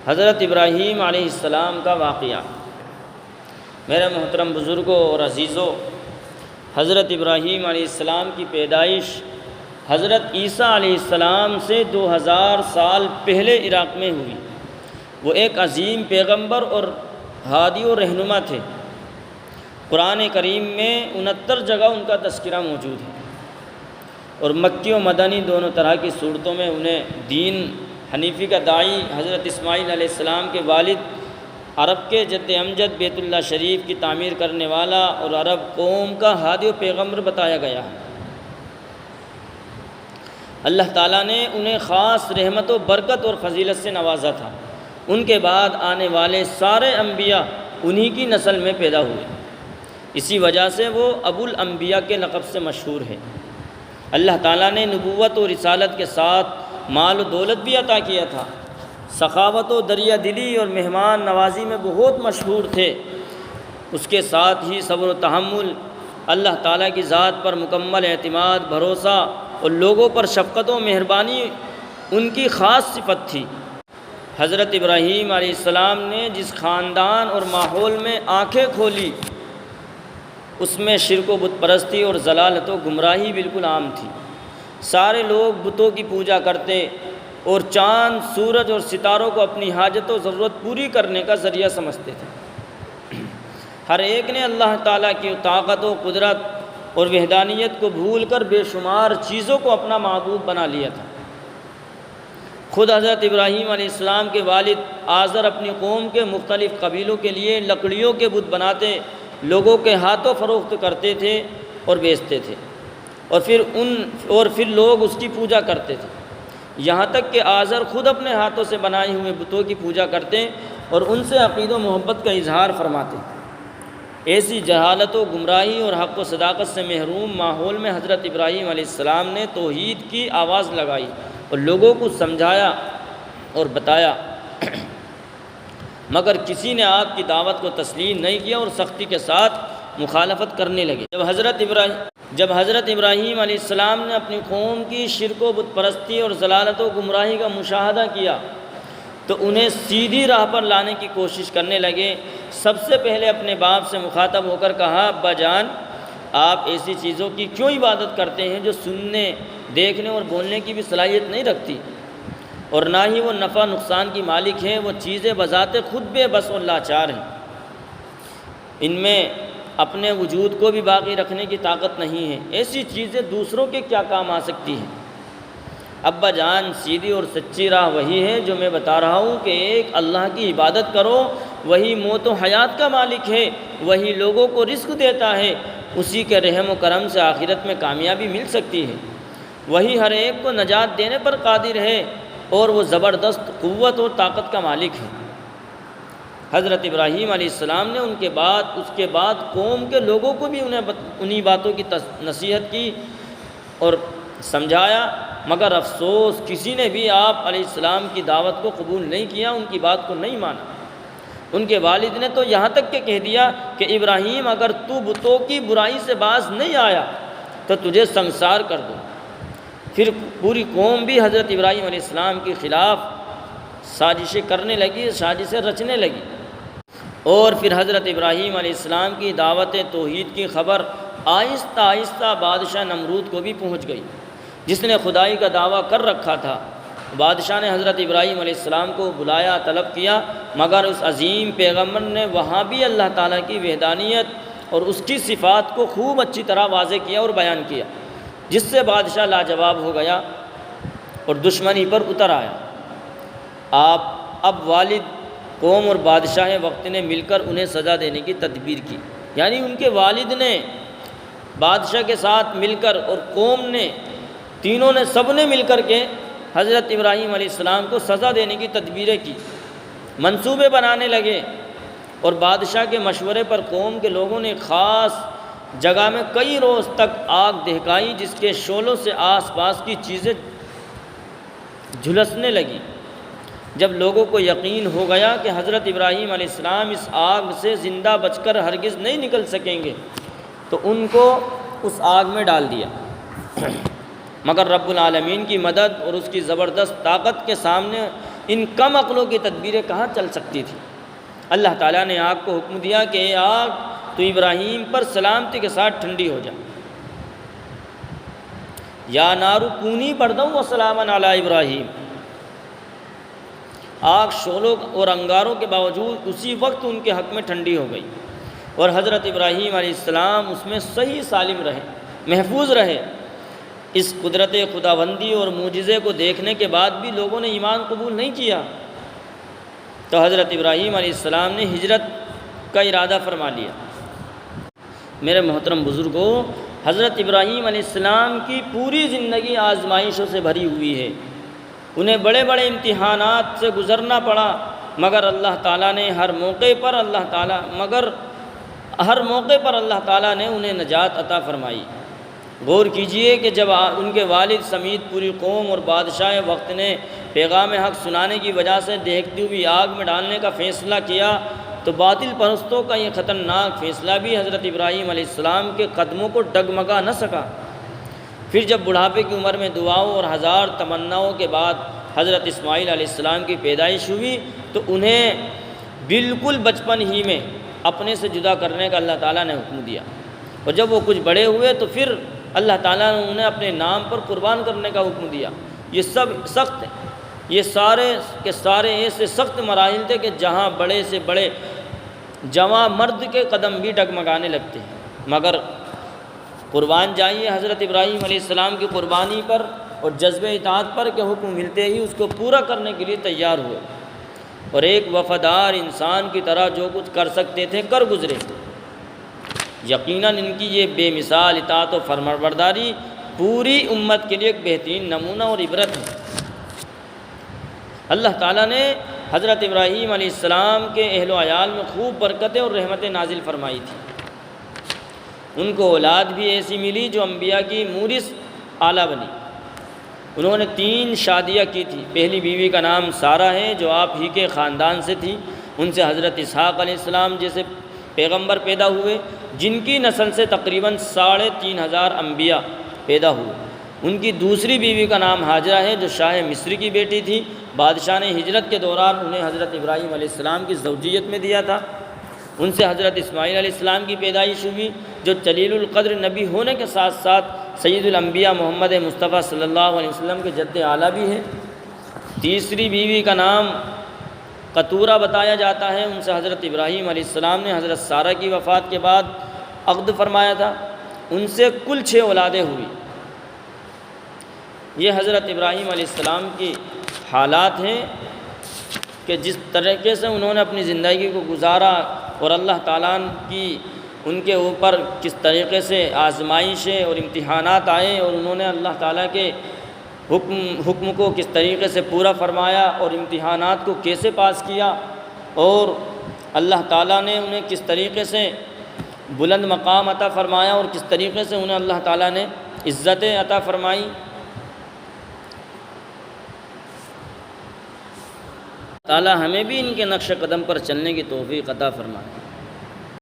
حضرت ابراہیم علیہ السلام کا واقعہ۔ میرے محترم بزرگوں اور عزیزوں، حضرت ابراہیم علیہ السلام کی پیدائش حضرت عیسیٰ علیہ السلام سے 2000 سال پہلے عراق میں ہوئی۔ وہ ایک عظیم پیغمبر اور ہادی و رہنما تھے۔ قرآن کریم میں 69 جگہ ان کا تذکرہ موجود ہے، اور مکی و مدنی دونوں طرح کی صورتوں میں انہیں دین حنیفی کا داعی، حضرت اسماعیل علیہ السلام کے والد، عرب کے جد امجد بیت اللہ شریف کی تعمیر کرنے والا اور عرب قوم کا ہادی و پیغمبر بتایا گیا ہے۔ اللہ تعالیٰ نے انہیں خاص رحمت و برکت اور فضیلت سے نوازا تھا۔ ان کے بعد آنے والے سارے انبیاء انہی کی نسل میں پیدا ہوئے، اسی وجہ سے وہ ابو الانبیاء کے لقب سے مشہور ہے۔ اللہ تعالیٰ نے نبوت و رسالت کے ساتھ مال و دولت بھی عطا کیا تھا۔ سخاوت و دریا دلی اور مہمان نوازی میں بہت مشہور تھے۔ اس کے ساتھ ہی صبر و تحمل، اللہ تعالیٰ کی ذات پر مکمل اعتماد، بھروسہ اور لوگوں پر شفقت و مہربانی ان کی خاص صفت تھی۔ حضرت ابراہیم علیہ السلام نے جس خاندان اور ماحول میں آنکھیں کھولی، اس میں شرک و بت پرستی اور ضلالت و گمراہی بالکل عام تھی۔ سارے لوگ بتوں کی پوجا کرتے اور چاند، سورج اور ستاروں کو اپنی حاجت و ضرورت پوری کرنے کا ذریعہ سمجھتے تھے۔ ہر ایک نے اللہ تعالیٰ کی طاقت و قدرت اور وحدانیت کو بھول کر بے شمار چیزوں کو اپنا معبود بنا لیا تھا۔ خود حضرت ابراہیم علیہ السلام کے والد آزر اپنی قوم کے مختلف قبیلوں کے لیے لکڑیوں کے بت بناتے، لوگوں کے ہاتھوں فروخت کرتے تھے اور بیچتے تھے، اور پھر لوگ اس کی پوجا کرتے تھے، یہاں تک کہ آزر خود اپنے ہاتھوں سے بنائے ہوئے بتوں کی پوجا کرتے اور ان سے عقید و محبت کا اظہار فرماتے۔ ایسی جہالت و گمراہی اور حق و صداقت سے محروم ماحول میں حضرت ابراہیم علیہ السلام نے توحید کی آواز لگائی اور لوگوں کو سمجھایا اور بتایا، مگر کسی نے آپ کی دعوت کو تسلیم نہیں کیا اور سختی کے ساتھ مخالفت کرنے لگے۔ جب حضرت ابراہیم علیہ السلام نے اپنی قوم کی شرک و بت پرستی اور ضلالت و گمراہی کا مشاہدہ کیا تو انہیں سیدھی راہ پر لانے کی کوشش کرنے لگے۔ سب سے پہلے اپنے باپ سے مخاطب ہو کر کہا، ابا جان، آپ ایسی چیزوں کی کیوں عبادت کرتے ہیں جو سننے، دیکھنے اور بولنے کی بھی صلاحیت نہیں رکھتی، اور نہ ہی وہ نفع نقصان کی مالک ہیں؟ وہ چیزیں بذات خود بے بس اور لاچار ہیں، ان میں اپنے وجود کو بھی باقی رکھنے کی طاقت نہیں ہے۔ ایسی چیزیں دوسروں کے کیا کام آ سکتی ہیں؟ ابا جان، سیدھی اور سچی راہ وہی ہے جو میں بتا رہا ہوں کہ ایک اللہ کی عبادت کرو، وہی موت و حیات کا مالک ہے، وہی لوگوں کو رزق دیتا ہے، اسی کے رحم و کرم سے آخرت میں کامیابی مل سکتی ہے، وہی ہر ایک کو نجات دینے پر قادر ہے، اور وہ زبردست قوت اور طاقت کا مالک ہے۔ حضرت ابراہیم علیہ السلام نے اس کے بعد قوم کے لوگوں کو بھی انہی باتوں کی نصیحت کی اور سمجھایا، مگر افسوس کسی نے بھی آپ علیہ السلام کی دعوت کو قبول نہیں کیا، ان کی بات کو نہیں مانا۔ ان کے والد نے تو یہاں تک کہ کہہ دیا کہ ابراہیم، اگر تو بتوں کی برائی سے باز نہیں آیا تو تجھے سنسار کر دو۔ پھر پوری قوم بھی حضرت ابراہیم علیہ السلام کے خلاف سازشیں کرنے لگی، سازشیں رچنے لگی، اور پھر حضرت ابراہیم علیہ السلام کی دعوت توحید کی خبر آہستہ آہستہ بادشاہ نمرود کو بھی پہنچ گئی، جس نے خدائی کا دعویٰ کر رکھا تھا۔ بادشاہ نے حضرت ابراہیم علیہ السلام کو بلایا، طلب کیا، مگر اس عظیم پیغمبر نے وہاں بھی اللہ تعالیٰ کی وحدانیت اور اس کی صفات کو خوب اچھی طرح واضح کیا اور بیان کیا، جس سے بادشاہ لاجواب ہو گیا اور دشمنی پر اتر آیا۔ اب والد، قوم اور بادشاہ وقت نے مل کر انہیں سزا دینے کی تدبیر کی، یعنی ان کے والد نے بادشاہ کے ساتھ مل کر اور قوم نے، تینوں نے، سب نے مل کر کے حضرت ابراہیم علیہ السلام کو سزا دینے کی تدبیریں کی، منصوبے بنانے لگے، اور بادشاہ کے مشورے پر قوم کے لوگوں نے خاص جگہ میں کئی روز تک آگ دہکائی، جس کے شعلوں سے آس پاس کی چیزیں جھلسنے لگیں۔ جب لوگوں کو یقین ہو گیا کہ حضرت ابراہیم علیہ السلام اس آگ سے زندہ بچ کر ہرگز نہیں نکل سکیں گے تو ان کو اس آگ میں ڈال دیا، مگر رب العالمین کی مدد اور اس کی زبردست طاقت کے سامنے ان کم عقلوں کی تدبیریں کہاں چل سکتی تھی؟ اللہ تعالیٰ نے آگ کو حکم دیا کہ اے آگ تو ابراہیم پر سلامتی کے ساتھ ٹھنڈی ہو جا، یا نارو کونی بردًا وسلاما علی ابراہیم۔ آگ شعلوں اور انگاروں کے باوجود اسی وقت ان کے حق میں ٹھنڈی ہو گئی، اور حضرت ابراہیم علیہ السلام اس میں صحیح سالم رہے، محفوظ رہے۔ اس قدرت خداوندی اور معجزے کو دیکھنے کے بعد بھی لوگوں نے ایمان قبول نہیں کیا، تو حضرت ابراہیم علیہ السلام نے ہجرت کا ارادہ فرما لیا۔ میرے محترم بزرگوں، حضرت ابراہیم علیہ السلام کی پوری زندگی آزمائشوں سے بھری ہوئی ہے، انہیں بڑے بڑے امتحانات سے گزرنا پڑا، مگر ہر موقع پر اللہ تعالیٰ نے انہیں نجات عطا فرمائی۔ غور کیجئے کہ جب ان کے والد سمیت پوری قوم اور بادشاہ وقت نے پیغام حق سنانے کی وجہ سے دیکھتی ہوئی آگ میں ڈالنے کا فیصلہ کیا، تو باطل پرستوں کا یہ خطرناک فیصلہ بھی حضرت ابراہیم علیہ السلام کے قدموں کو ڈگمگا نہ سکا۔ پھر جب بڑھاپے کی عمر میں دعاؤں اور ہزار تمناؤں کے بعد حضرت اسماعیل علیہ السلام کی پیدائش ہوئی، تو انہیں بالکل بچپن ہی میں اپنے سے جدا کرنے کا اللہ تعالیٰ نے حکم دیا، اور جب وہ کچھ بڑے ہوئے تو پھر اللہ تعالیٰ نے انہیں اپنے نام پر قربان کرنے کا حکم دیا۔ یہ سب سخت ہے، یہ سارے کے سارے ایسے سخت مراحل تھے کہ جہاں بڑے سے بڑے جواں مرد کے قدم بھی ڈگمگانے لگتے ہیں، مگر قربان جائیے حضرت ابراہیم علیہ السلام کی قربانی پر اور جذبہ اطاعت پر کہ حکم ملتے ہی اس کو پورا کرنے کے لیے تیار ہوئے، اور ایک وفادار انسان کی طرح جو کچھ کر سکتے تھے کر گزرے۔ یقیناً ان کی یہ بے مثال اطاعت و فرمانبرداری پوری امت کے لیے ایک بہترین نمونہ اور عبرت ہے۔ اللہ تعالیٰ نے حضرت ابراہیم علیہ السلام کے اہل و عیال میں خوب برکتیں اور رحمتیں نازل فرمائی تھی۔ ان کو اولاد بھی ایسی ملی جو انبیاء کی مورث اعلیٰ بنی۔ انہوں نے 3 شادیاں کی تھی۔ پہلی بیوی کا نام سارہ ہے جو آپ ہی کے خاندان سے تھی، ان سے حضرت اسحاق علیہ السلام جیسے پیغمبر پیدا ہوئے، جن کی نسل سے تقریباً 3500 انبیاء پیدا ہوئے۔ ان کی دوسری بیوی کا نام ہاجرہ ہے جو شاہ مصر کی بیٹی تھی، بادشاہ نے ہجرت کے دوران انہیں حضرت ابراہیم علیہ السلام کی زوجیت میں دیا تھا۔ ان سے حضرت اسماعیل علیہ السلام کی پیدائش ہوئی جو جلیل القدر نبی ہونے کے ساتھ ساتھ سید الانبیاء محمد مصطفیٰ صلی اللہ علیہ وسلم کے جد اعلیٰ بھی ہیں۔ تیسری بیوی کا نام قطورہ بتایا جاتا ہے، ان سے حضرت ابراہیم علیہ السلام نے حضرت سارہ کی وفات کے بعد عقد فرمایا تھا، ان سے کل 6 اولادیں ہوئی۔ یہ حضرت ابراہیم علیہ السلام کی حالات ہیں کہ جس طریقے سے انہوں نے اپنی زندگی کو گزارا، اور اللہ تعالیٰ کی ان کے اوپر کس طریقے سے آزمائشیں اور امتحانات آئے، اور انہوں نے اللہ تعالیٰ کے حکم کو کس طریقے سے پورا فرمایا اور امتحانات کو کیسے پاس کیا، اور اللہ تعالیٰ نے انہیں کس طریقے سے بلند مقام عطا فرمایا اور کس طریقے سے انہیں اللہ تعالیٰ نے عزتیں عطا فرمائی۔ تعالیٰ ہمیں بھی ان کے نقش قدم پر چلنے کی توفیق عطا فرمائے۔